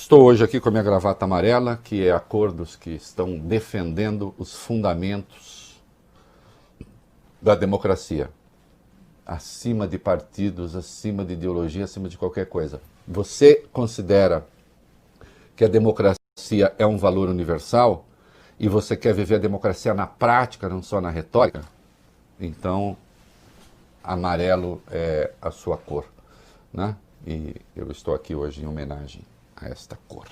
Estou hoje aqui com a minha gravata amarela, que é a cor dos que estão defendendo os fundamentos da democracia. Acima de partidos, acima de ideologia, acima de qualquer coisa. Você considera que a democracia é um valor universal e você quer viver a democracia na prática, não só na retórica? Então, amarelo é a sua cor, né? E eu estou aqui hoje em homenagem a esta cor.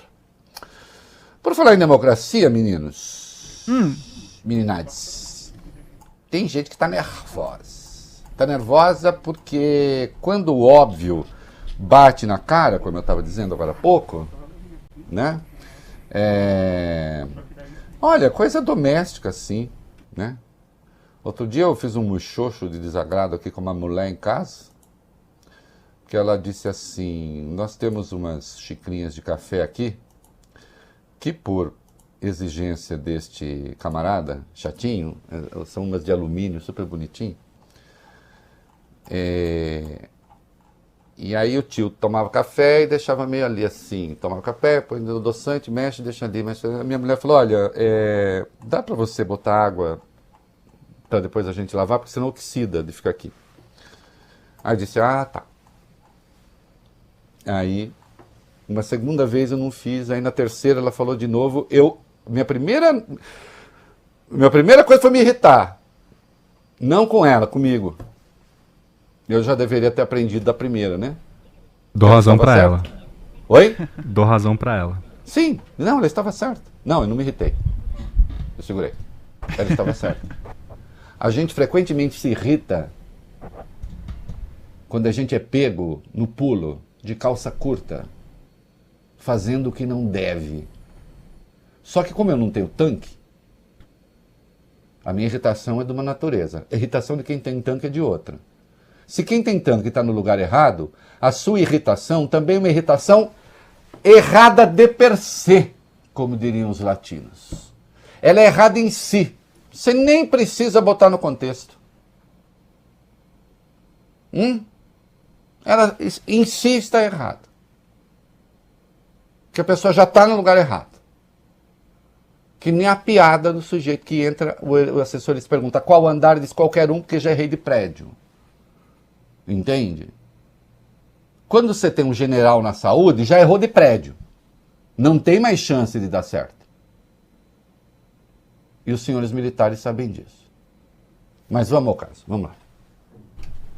Por falar em democracia, meninos, meninades, tem gente que está nervosa. Está nervosa porque quando o óbvio bate na cara, como eu estava dizendo agora há pouco, né? Olha, coisa doméstica assim, né? Outro dia eu fiz um muxoxo de desagrado aqui com uma mulher em casa, que ela disse assim: nós temos umas xicrinhas de café aqui, que por exigência deste camarada, chatinho, são umas de alumínio, super bonitinho. E aí o tio tomava café e deixava meio ali assim, tomava café, põe no adoçante, mexe, deixa ali, mexe. A minha mulher falou: olha, dá para você botar água para depois a gente lavar, porque senão oxida de ficar aqui. Aí eu disse: ah, tá. Aí, uma segunda vez eu não fiz, aí na terceira ela falou de novo. Minha primeira coisa foi me irritar. Não com ela, comigo. Eu já deveria ter aprendido da primeira, né? Dou razão pra ela. Oi? Dou razão pra ela. Sim, não, ela estava certa. Não, eu não me irritei. Eu segurei. Ela estava certa. A gente frequentemente se irrita quando a gente é pego no pulo de calça curta, fazendo o que não deve. Só que como eu não tenho tanque, a minha irritação é de uma natureza. A irritação de quem tem tanque é de outra. Se quem tem tanque está no lugar errado, a sua irritação também é uma irritação errada de per se, como diriam os latinos. Ela é errada em si. Você nem precisa botar no contexto. Ela em si está errada. Que a pessoa já está no lugar errado. Que nem a piada do sujeito que entra, o assessor lhe pergunta qual andar, ele diz qualquer um, porque já errei de prédio. Entende? Quando você tem um general na saúde, já errou de prédio. Não tem mais chance de dar certo. E os senhores militares sabem disso. Mas vamos ao caso, vamos lá.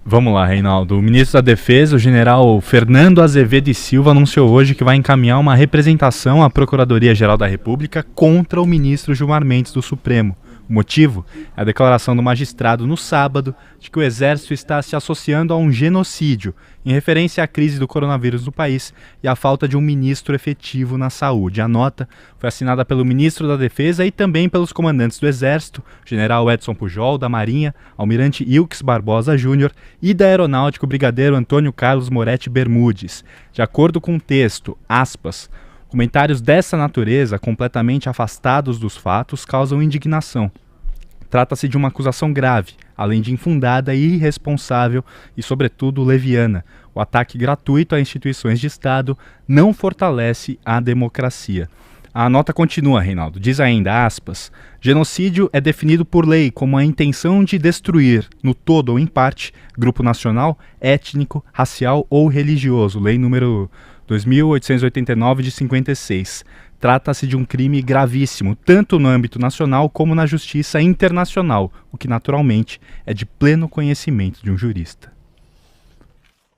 Vamos lá, Reinaldo. O ministro da Defesa, o general Fernando Azevedo e Silva, anunciou hoje que vai encaminhar uma representação à Procuradoria-Geral da República contra o ministro Gilmar Mendes do Supremo. O motivo é a declaração do magistrado no sábado de que o Exército está se associando a um genocídio, em referência à crise do coronavírus no país e à falta de um ministro efetivo na saúde. A nota foi assinada pelo ministro da Defesa e também pelos comandantes do Exército, general Edson Pujol, da Marinha, almirante Ilques Barbosa Júnior e da Aeronáutica, o brigadeiro Antônio Carlos Moretti Bermudes. De acordo com o texto, aspas, comentários dessa natureza, completamente afastados dos fatos, causam indignação. Trata-se de uma acusação grave, além de infundada e irresponsável e, sobretudo, leviana. O ataque gratuito a instituições de Estado não fortalece a democracia. A nota continua, Reinaldo. Diz ainda, aspas, genocídio é definido por lei como a intenção de destruir, no todo ou em parte, grupo nacional, étnico, racial ou religioso. Lei número 2.889 de 56. Trata-se de um crime gravíssimo, tanto no âmbito nacional como na justiça internacional, o que naturalmente é de pleno conhecimento de um jurista.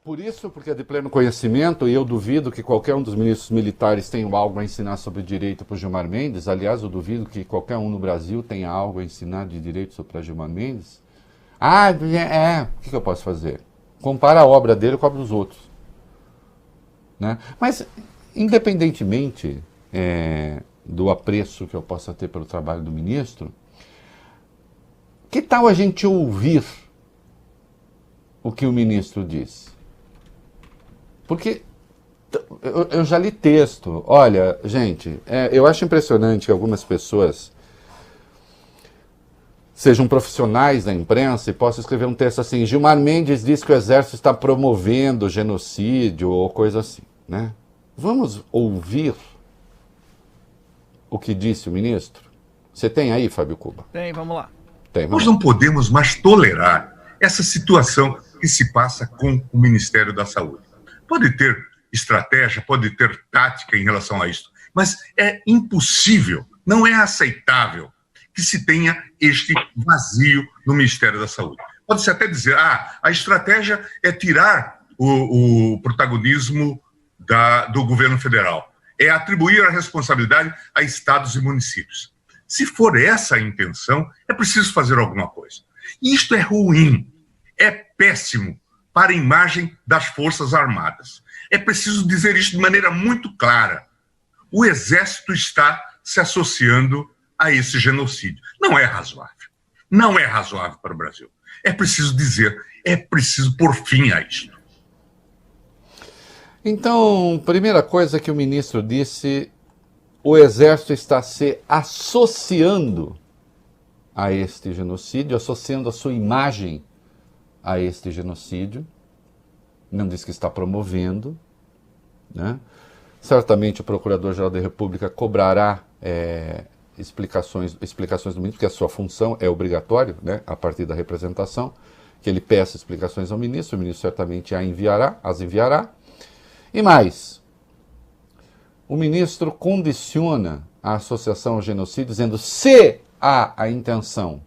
Por isso, porque é de pleno conhecimento, e eu duvido que qualquer um dos ministros militares tenha algo a ensinar sobre direito para o Gilmar Mendes. Aliás, eu duvido que qualquer um no Brasil tenha algo a ensinar de direito sobre o Gilmar Mendes. O que eu posso fazer? Compara a obra dele com a dos outros. Né? Mas, independentemente do apreço que eu possa ter pelo trabalho do ministro, que tal a gente ouvir o que o ministro diz? Porque eu já li texto. Olha, gente, eu acho impressionante que algumas pessoas sejam profissionais da imprensa e possam escrever um texto assim: Gilmar Mendes diz que o Exército está promovendo genocídio ou coisa assim, né? Vamos ouvir o que disse o ministro? Você tem aí, Fábio Cuba? Tem, vamos lá. Nós não podemos mais tolerar essa situação que se passa com o Ministério da Saúde. Pode ter estratégia, pode ter tática em relação a isso, mas é impossível, não é aceitável que se tenha este vazio no Ministério da Saúde. Pode-se até dizer, a estratégia é tirar o protagonismo do governo federal, é atribuir a responsabilidade a estados e municípios. Se for essa a intenção, é preciso fazer alguma coisa. E isto é ruim, é péssimo para a imagem das Forças Armadas. É preciso dizer isso de maneira muito clara. O Exército está se associando a esse genocídio. Não é razoável. Não é razoável para o Brasil. É preciso dizer, é preciso pôr fim a isto. Então, primeira coisa que o ministro disse, o Exército está se associando a este genocídio, associando a sua imagem a este genocídio. Não diz que está promovendo, né? Certamente o Procurador-Geral da República cobrará explicações do ministro, porque a sua função é obrigatório, né, a partir da representação, que ele peça explicações ao ministro, o ministro certamente as enviará. E mais, o ministro condiciona a associação ao genocídio, dizendo se há a intenção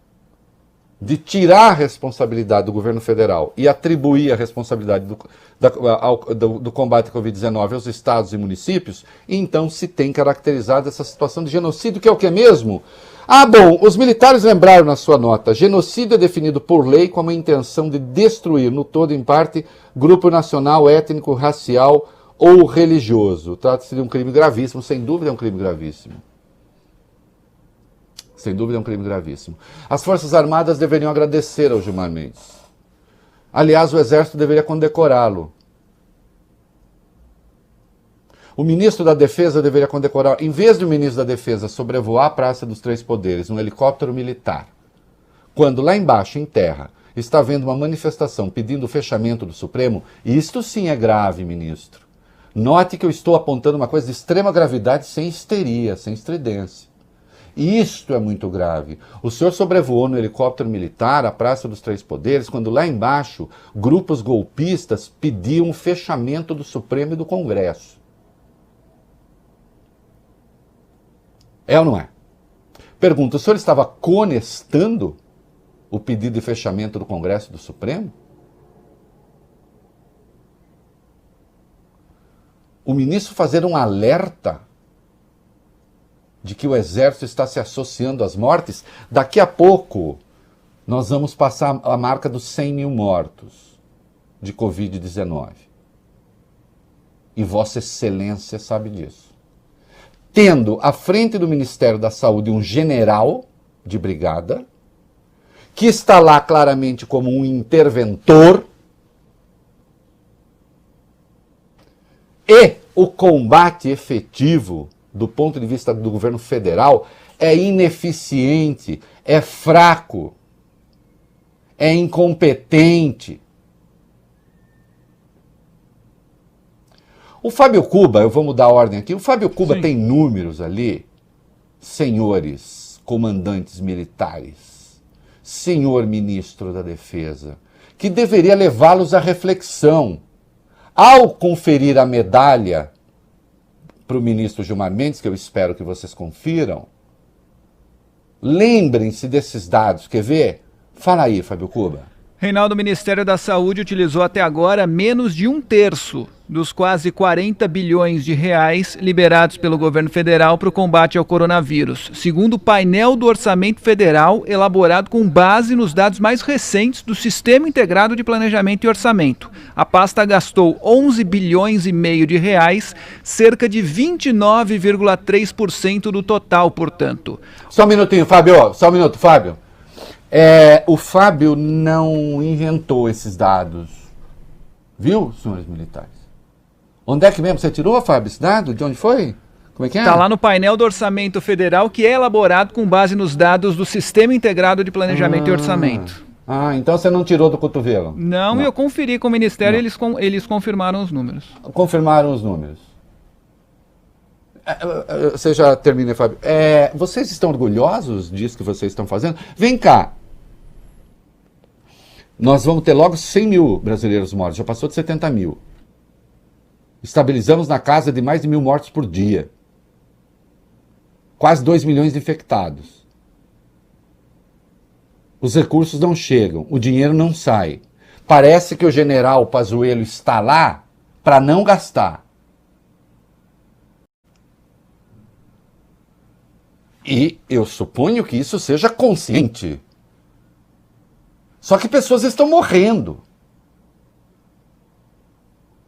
de tirar a responsabilidade do governo federal e atribuir a responsabilidade do combate à Covid-19 aos estados e municípios, então se tem caracterizado essa situação de genocídio, que é o que mesmo? Bom, os militares lembraram na sua nota, genocídio é definido por lei como a intenção de destruir, no todo em parte, grupo nacional, étnico, racial ou religioso. Trata-se de um crime gravíssimo, sem dúvida é um crime gravíssimo. Sem dúvida é um crime gravíssimo. As Forças Armadas deveriam agradecer ao Gilmar Mendes. Aliás, o Exército deveria condecorá-lo. O ministro da Defesa deveria condecorar, em vez de o ministro da Defesa sobrevoar a Praça dos Três Poderes, um helicóptero militar, quando lá embaixo, em terra, está havendo uma manifestação pedindo o fechamento do Supremo, isto sim é grave, ministro. Note que eu estou apontando uma coisa de extrema gravidade sem histeria, sem estridência. E isto é muito grave. O senhor sobrevoou no helicóptero militar a Praça dos Três Poderes, quando lá embaixo grupos golpistas pediam o fechamento do Supremo e do Congresso. É ou não é? Pergunta, o senhor estava conestando o pedido de fechamento do Congresso e do Supremo? O ministro fazer um alerta de que o Exército está se associando às mortes, daqui a pouco nós vamos passar a marca dos 100 mil mortos de Covid-19. E Vossa Excelência sabe disso. Tendo à frente do Ministério da Saúde um general de brigada, que está lá claramente como um interventor, e o combate efetivo do ponto de vista do governo federal, é ineficiente, é fraco, é incompetente. O Fábio Cuba, eu vou mudar a ordem aqui, o Fábio Cuba Sim. Tem números ali, senhores comandantes militares, senhor ministro da Defesa, que deveria levá-los à reflexão. Ao conferir a medalha para o ministro Gilmar Mendes, que eu espero que vocês confiram, lembrem-se desses dados. Quer ver? Fala aí, Fábio Cuba. Reinaldo, o Ministério da Saúde utilizou até agora menos de 1/3 dos quase 40 bilhões de reais liberados pelo governo federal para o combate ao coronavírus, segundo o painel do Orçamento Federal, elaborado com base nos dados mais recentes do Sistema Integrado de Planejamento e Orçamento. A pasta gastou 11 bilhões e meio de reais, cerca de 29,3% do total, portanto. Só um minutinho, Fábio. Só um minuto, Fábio. O Fábio não inventou esses dados, viu, senhores militares? Onde é que mesmo você tirou, Fábio, esse dado? De onde foi? Como é que é? Está lá no painel do Orçamento Federal, que é elaborado com base nos dados do Sistema Integrado de Planejamento e Orçamento. Então você não tirou do cotovelo? Não. Eu conferi com o Ministério e eles confirmaram os números. Confirmaram os números. Você já termina, Fábio. Vocês estão orgulhosos disso que vocês estão fazendo? Vem cá. Nós vamos ter logo 100 mil brasileiros mortos. Já passou de 70 mil. Estabilizamos na casa de mais de 1.000 mortos por dia. Quase 2 milhões de infectados. Os recursos não chegam, o dinheiro não sai. Parece que o general Pazuello está lá para não gastar. E eu suponho que isso seja consciente. Só que pessoas estão morrendo.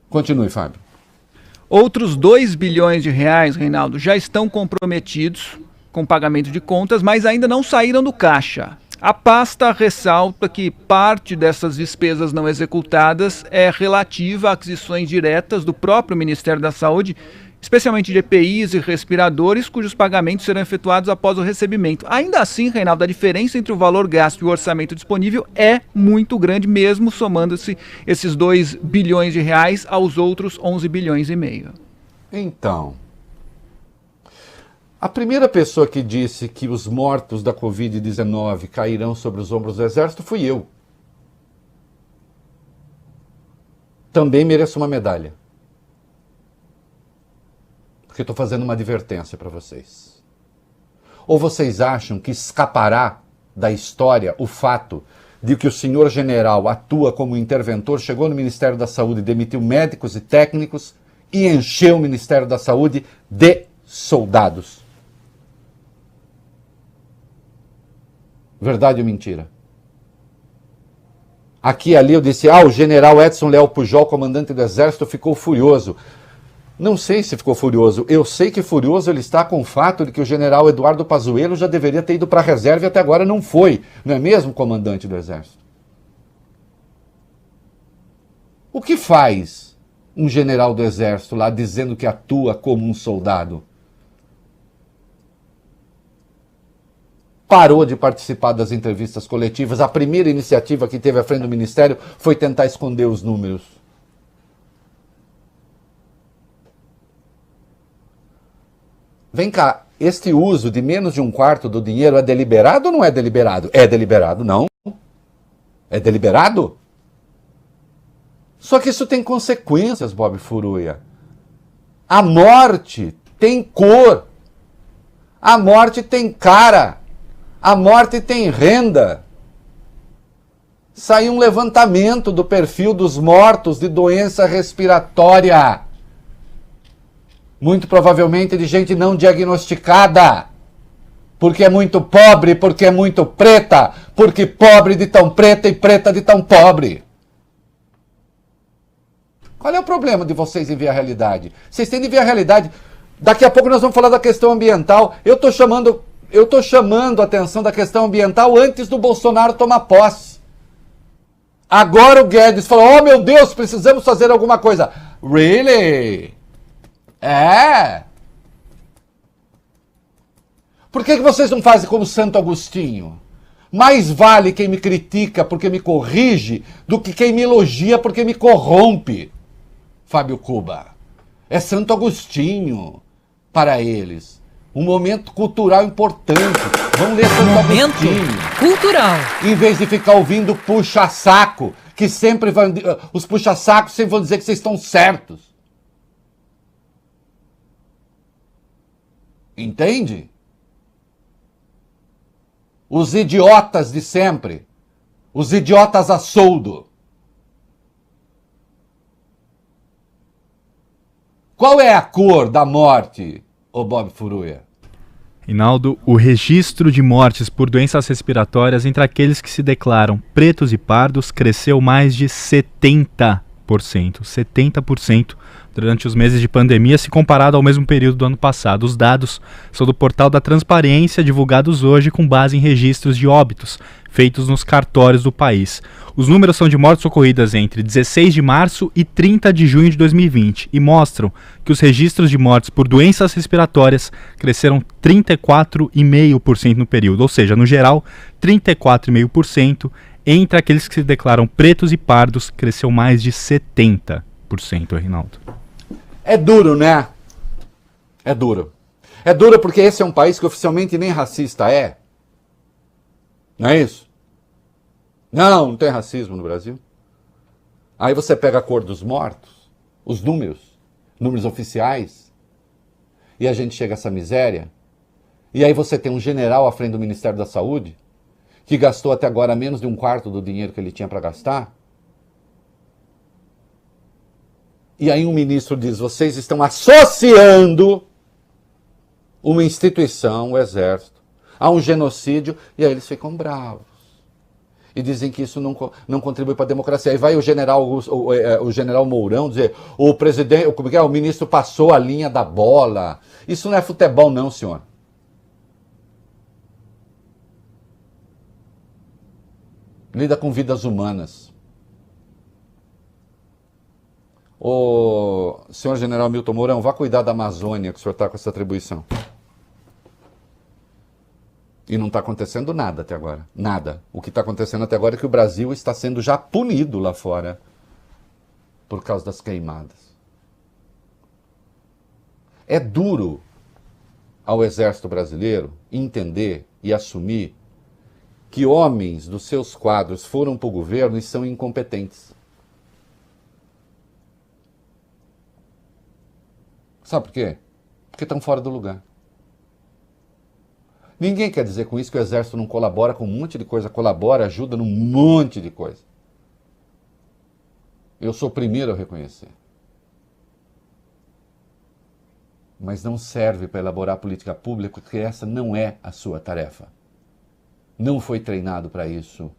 Continue, Fábio. Outros 2 bilhões de reais, Reinaldo, já estão comprometidos com pagamento de contas, mas ainda não saíram do caixa. A pasta ressalta que parte dessas despesas não executadas é relativa a aquisições diretas do próprio Ministério da Saúde, especialmente de EPIs e respiradores, cujos pagamentos serão efetuados após o recebimento. Ainda assim, Reinaldo, a diferença entre o valor gasto e o orçamento disponível é muito grande, mesmo somando-se esses 2 bilhões de reais aos outros 11 bilhões e meio. Então, a primeira pessoa que disse que os mortos da Covid-19 cairão sobre os ombros do Exército fui eu. Também mereço uma medalha. Porque estou fazendo uma advertência para vocês. Ou vocês acham que escapará da história o fato de que o senhor general atua como interventor, chegou no Ministério da Saúde, demitiu médicos e técnicos e encheu o Ministério da Saúde de soldados? Verdade ou mentira? Aqui e ali eu disse, o general Edson Leal Pujol, comandante do Exército, ficou furioso. Não sei se ficou furioso. Eu sei que furioso ele está com o fato de que o general Eduardo Pazuello já deveria ter ido para a reserva e até agora não foi. Não é mesmo, comandante do Exército? O que faz um general do Exército lá dizendo que atua como um soldado? Parou de participar das entrevistas coletivas. A primeira iniciativa que teve à frente do Ministério foi tentar esconder os números. Vem cá, este uso de menos de 1/4 do dinheiro é deliberado ou não é deliberado? É deliberado, não. É deliberado? Só que isso tem consequências, Bob Furuia. A morte tem cor. A morte tem cara. A morte tem renda. Saiu um levantamento do perfil dos mortos de doença respiratória. Muito provavelmente de gente não diagnosticada. Porque é muito pobre, porque é muito preta. Porque pobre de tão preta e preta de tão pobre. Qual é o problema de vocês em ver a realidade? Vocês têm de ver a realidade. Daqui a pouco nós vamos falar da questão ambiental. Eu estou chamando a atenção da questão ambiental antes do Bolsonaro tomar posse. Agora o Guedes falou, oh meu Deus, precisamos fazer alguma coisa. Really? Por que vocês não fazem como Santo Agostinho? Mais vale quem me critica porque me corrige do que quem me elogia porque me corrompe. Fábio Cuba. É Santo Agostinho para eles. Um momento cultural importante. Vamos ler Santo Agostinho. Cultural. Em vez de ficar ouvindo puxa-saco, que sempre vão... Os puxa-sacos sempre vão dizer que vocês estão certos. Entende? Os idiotas de sempre. Os idiotas a soldo. Qual é a cor da morte, ô Bob Furuia? Reinaldo, o registro de mortes por doenças respiratórias entre aqueles que se declaram pretos e pardos cresceu mais de 70%. 70% durante os meses de pandemia, se comparado ao mesmo período do ano passado. Os dados são do portal da Transparência, divulgados hoje com base em registros de óbitos feitos nos cartórios do país. Os números são de mortes ocorridas entre 16 de março e 30 de junho de 2020 e mostram que os registros de mortes por doenças respiratórias cresceram 34,5% no período, ou seja, no geral, 34,5%. Entre aqueles que se declaram pretos e pardos, cresceu mais de 70%, Reinaldo. É duro, né? É duro. É duro porque esse é um país que oficialmente nem racista é. Não é isso? Não tem racismo no Brasil. Aí você pega a cor dos mortos, os números oficiais, e a gente chega a essa miséria. E aí você tem um general à frente do Ministério da Saúde, que gastou até agora menos de 1/4 do dinheiro que ele tinha para gastar. E aí um ministro diz, vocês estão associando uma instituição, o Exército, a um genocídio, e aí eles ficam bravos. E dizem que isso não contribui para a democracia. Aí vai o general Mourão dizer, o presidente, como é que é? O ministro passou a linha da bola. Isso não é futebol não, senhor. Lida com vidas humanas. O senhor general Milton Mourão, vá cuidar da Amazônia, que o senhor está com essa atribuição. E não está acontecendo nada até agora. Nada. O que está acontecendo até agora é que o Brasil está sendo já punido lá fora por causa das queimadas. É duro ao Exército Brasileiro entender e assumir que homens dos seus quadros foram para o governo e são incompetentes. Sabe por quê? Porque estão fora do lugar. Ninguém quer dizer com isso que o Exército não colabora com um monte de coisa. Colabora, ajuda num monte de coisa. Eu sou o primeiro a reconhecer. Mas não serve para elaborar política pública, porque essa não é a sua tarefa. Não foi treinado para isso.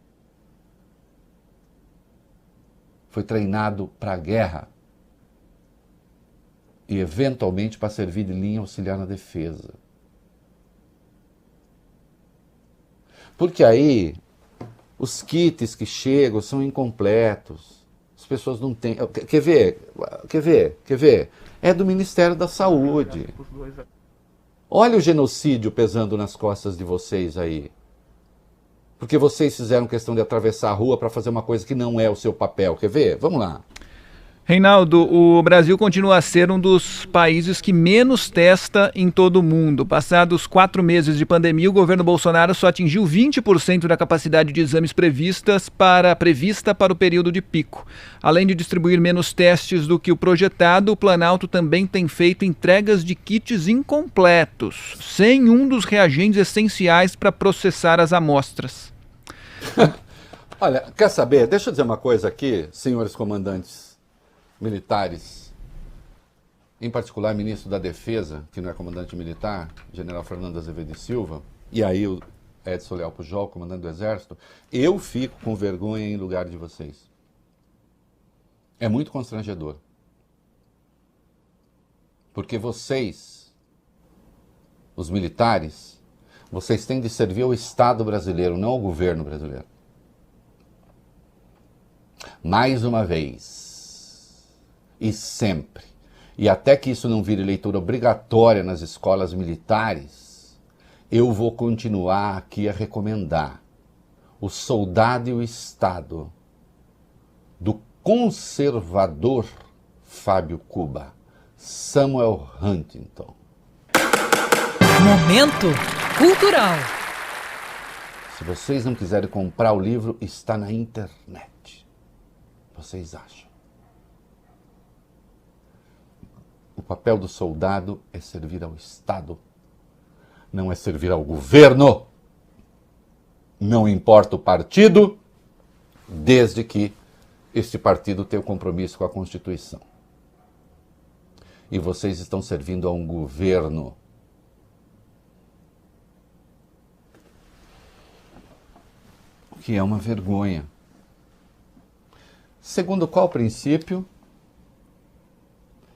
Foi treinado para a guerra. E, eventualmente, para servir de linha auxiliar na defesa. Porque aí, os kits que chegam são incompletos. As pessoas não têm... Quer ver? É do Ministério da Saúde. Olha o genocídio pesando nas costas de vocês aí. Porque vocês fizeram questão de atravessar a rua para fazer uma coisa que não é o seu papel. Quer ver? Vamos lá. Reinaldo, o Brasil continua a ser um dos países que menos testa em todo o mundo. Passados 4 meses de pandemia, o governo Bolsonaro só atingiu 20% da capacidade de exames prevista para o período de pico. Além de distribuir menos testes do que o projetado, o Planalto também tem feito entregas de kits incompletos, sem um dos reagentes essenciais para processar as amostras. Olha, quer saber? Deixa eu dizer uma coisa aqui, senhores comandantes militares, em particular ministro da Defesa, que não é comandante militar, general Fernando Azevedo e Silva, e aí o Edson Leal Pujol, comandante do Exército, eu fico com vergonha em lugar de vocês. É muito constrangedor. Porque vocês, os militares, vocês têm de servir ao Estado brasileiro, não ao governo brasileiro. Mais uma vez, e sempre, e até que isso não vire leitura obrigatória nas escolas militares, eu vou continuar aqui a recomendar O Soldado e o Estado, do conservador Fábio Cuba, Samuel Huntington. Momento Cultural. Se vocês não quiserem comprar o livro, está na internet. Vocês acham? O papel do soldado é servir ao Estado, não é servir ao governo. Não importa o partido, desde que este partido tenha um compromisso com a Constituição. E vocês estão servindo a um governo. O que é uma vergonha. Segundo qual princípio?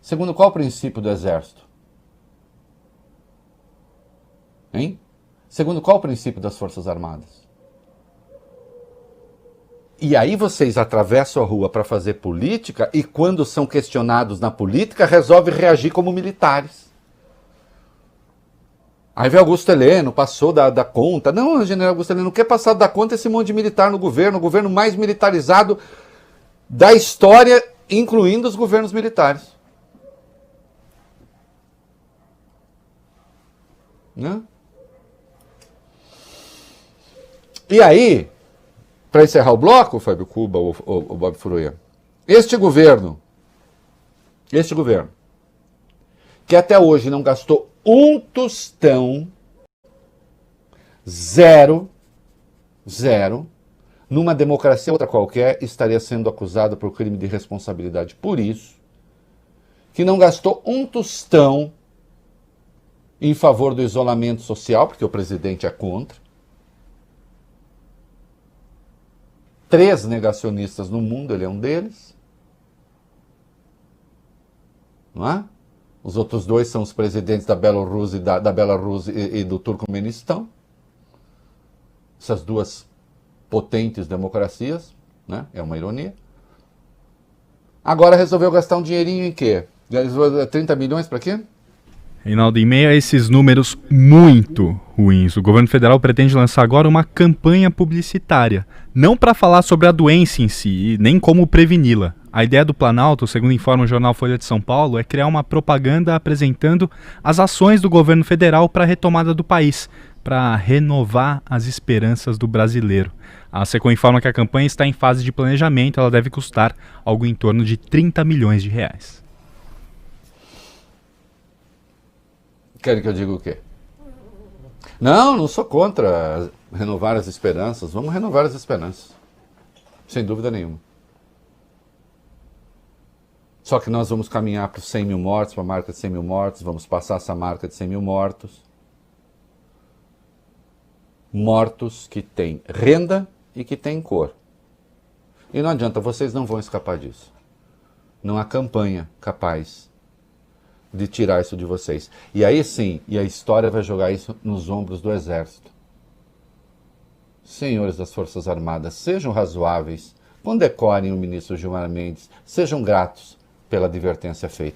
Segundo qual princípio do Exército? Hein? Segundo qual princípio das Forças Armadas? E aí vocês atravessam a rua para fazer política e quando são questionados na política, resolvem reagir como militares. Aí vem Augusto Heleno, passou da conta. Não, o general Augusto Heleno não quer passar da conta esse monte de militar no governo, o governo mais militarizado da história, incluindo os governos militares. Né? E aí, para encerrar o bloco, Fábio Cuba ou Bob Furuia, este governo, que até hoje não gastou um tostão, zero, numa democracia outra qualquer, estaria sendo acusado por crime de responsabilidade. Por isso, que não gastou um tostão em favor do isolamento social, porque o presidente é contra. 3 negacionistas no mundo, ele é um deles. Não é? Os outros 2 são os presidentes da Belarus e do Turcomenistão. Essas 2 potentes democracias, né? É uma ironia. Agora resolveu gastar um dinheirinho em quê? 30 milhões para quê? Reinaldo, em meio a esses números muito ruins, o governo federal pretende lançar agora uma campanha publicitária, não para falar sobre a doença em si, nem como preveni-la. A ideia do Planalto, segundo informa o jornal Folha de São Paulo, é criar uma propaganda apresentando as ações do governo federal para a retomada do país, para renovar as esperanças do brasileiro. A Secom informa que a campanha está em fase de planejamento, ela deve custar algo em torno de 30 milhões de reais. Querem que eu diga o quê? Não sou contra renovar as esperanças. Vamos renovar as esperanças. Sem dúvida nenhuma. Só que nós vamos caminhar para os 100 mil mortos, para a marca de 100 mil mortos. Vamos passar essa marca de 100 mil mortos. Mortos que têm renda e que têm cor. E não adianta, vocês não vão escapar disso. Não há campanha capaz de tirar isso de vocês. E aí sim, e a história vai jogar isso nos ombros do Exército. Senhores das Forças Armadas, sejam razoáveis, condecorem o ministro Gilmar Mendes, sejam gratos pela advertência feita.